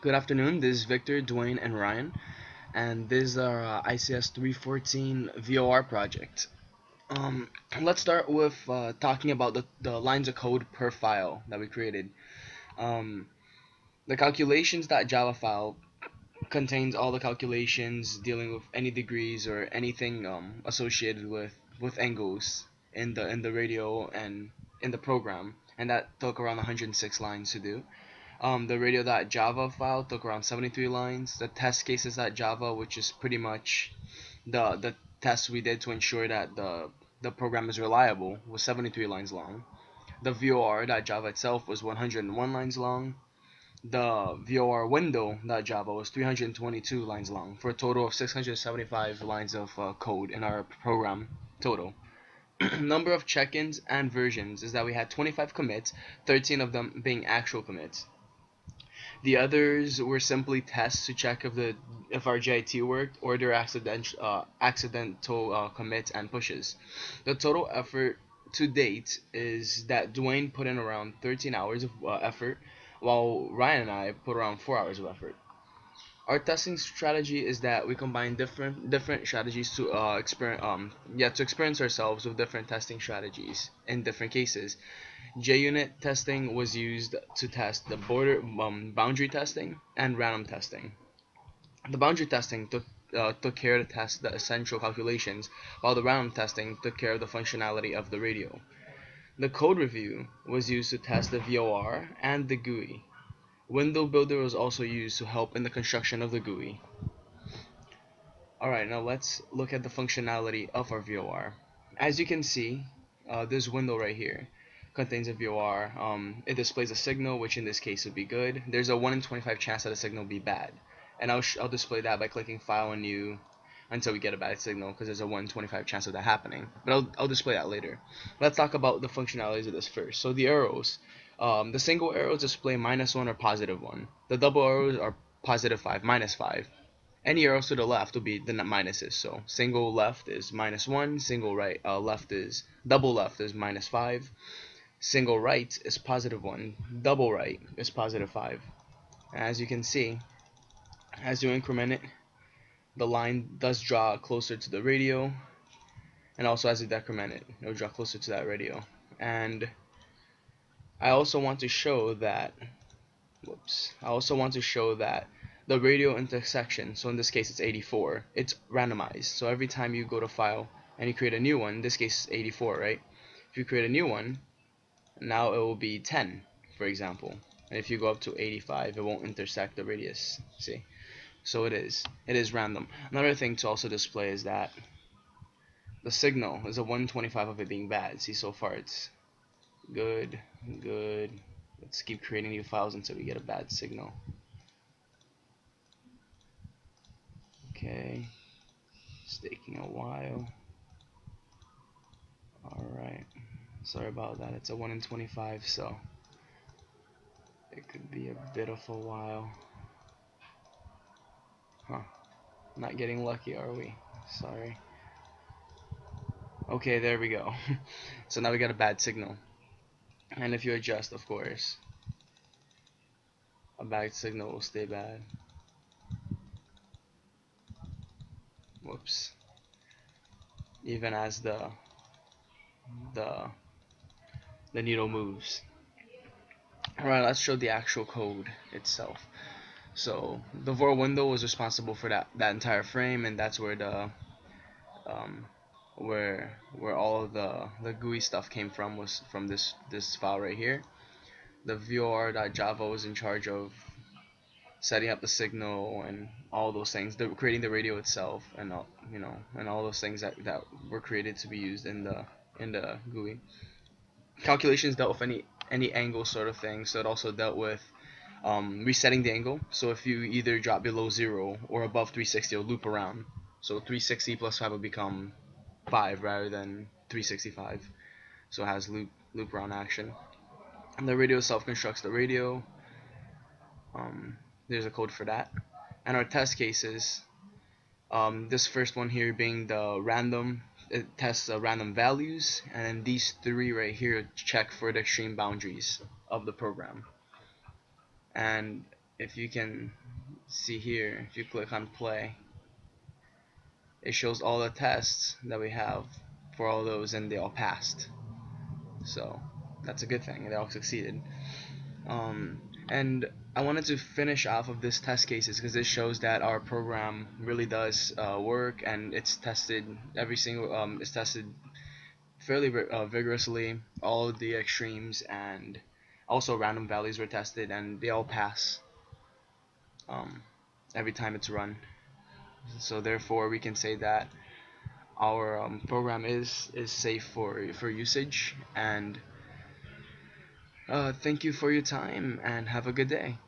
Good afternoon. This is Victor, Dwayne, and Ryan, and this is our ICS 314 VOR project. Um, let's start with talking about the lines of code per file that we created. Um, the calculations.java file contains all the calculations dealing with any degrees or anything associated with angles in the radio and in the program, and that took around 106 lines to do. The radio.java file took around 73 lines. The test cases.java, which is pretty much the test we did to ensure that the program is reliable, was 73 lines long. The vor.java itself was 101 lines long. The vor window.java was 322 lines long, for a total of 675 lines of code in our program total. Number of check-ins and versions is that we had 25 commits, 13 of them being actual commits. The others were simply tests to check if our JIT worked, or their accidental commits and pushes. The total effort to date is that Dwayne put in around 13 hours of effort, while Ryan and I put around 4 hours of effort. Our testing strategy is that we combine different strategies to experience ourselves with different testing strategies in different cases. JUnit testing was used to test the boundary testing and random testing. The boundary testing took care to test the essential calculations, while the random testing took care of the functionality of the radio. The code review was used to test the VOR and the GUI. Window Builder was also used to help in the construction of the GUI. Alright, now let's look at the functionality of our VOR. As you can see, this window right here contains a VOR. It displays a signal, which in this case would be good. There's a 1 in 25 chance that the signal will be bad. And I'll display that by clicking File and New until we get a bad signal, because there's a 1 in 25 chance of that happening. But I'll display that later. Let's talk about the functionalities of this first. So the arrows. The single arrows display -1 or +1. The double arrows are +5, -5. Any arrows to the left will be the minuses. So single left is -1, single right left is double left is -5, single right is +1, double right is +5. As you can see, as you increment it, the line does draw closer to the radio, and also as you decrement it, it'll draw closer to that radio. And I also want to show that the radio intersection, so in this case it's 84, it's randomized. So every time you go to file and you create a new one, in this case it's 84, right? If you create a new one, now it will be 10, for example. And if you go up to 85, it won't intersect the radius. See? So it is random. Another thing to also display is that the signal is a 125 of it being bad. See, so far it's good. Let's keep creating new files until we get a bad signal. Okay, it's taking a while. Alright, sorry about that. It's a 1 in 25, so it could be a bit of a while. Not getting lucky, are we? Sorry. Okay, there we go. So now we got a bad signal. And if you adjust, of course, a bad signal will stay bad. Whoops. Even as the needle moves. Alright, let's show the actual code itself. So the vor window was responsible for that entire frame, and that's where the where all of the GUI stuff came from, was from this file right here. The vor.java was in charge of setting up the signal and all those things, creating the radio itself, and all, and all those things that were created to be used in the GUI. Calculations dealt with any angle sort of thing, so it also dealt with resetting the angle. So if you either drop below 0 or above 360, it'll loop around. So 360 plus 5 will become 5 rather than 365. So it has loop around action. And the radio itself constructs the radio. There's a code for that. And our test cases, this first one here being the random, it tests random values, and then these three right here check for the extreme boundaries of the program. And if you can see here, if you click on play, it shows all the tests that we have for all those, and they all passed. So that's a good thing. They all succeeded. And I wanted to finish off of this test cases because this shows that our program really does work, and it's tested every single it's tested fairly vigorously. All of the extremes and also random values were tested, and they all pass um, every time it's run. So therefore, we can say that our program is safe for usage. And thank you for your time, and have a good day.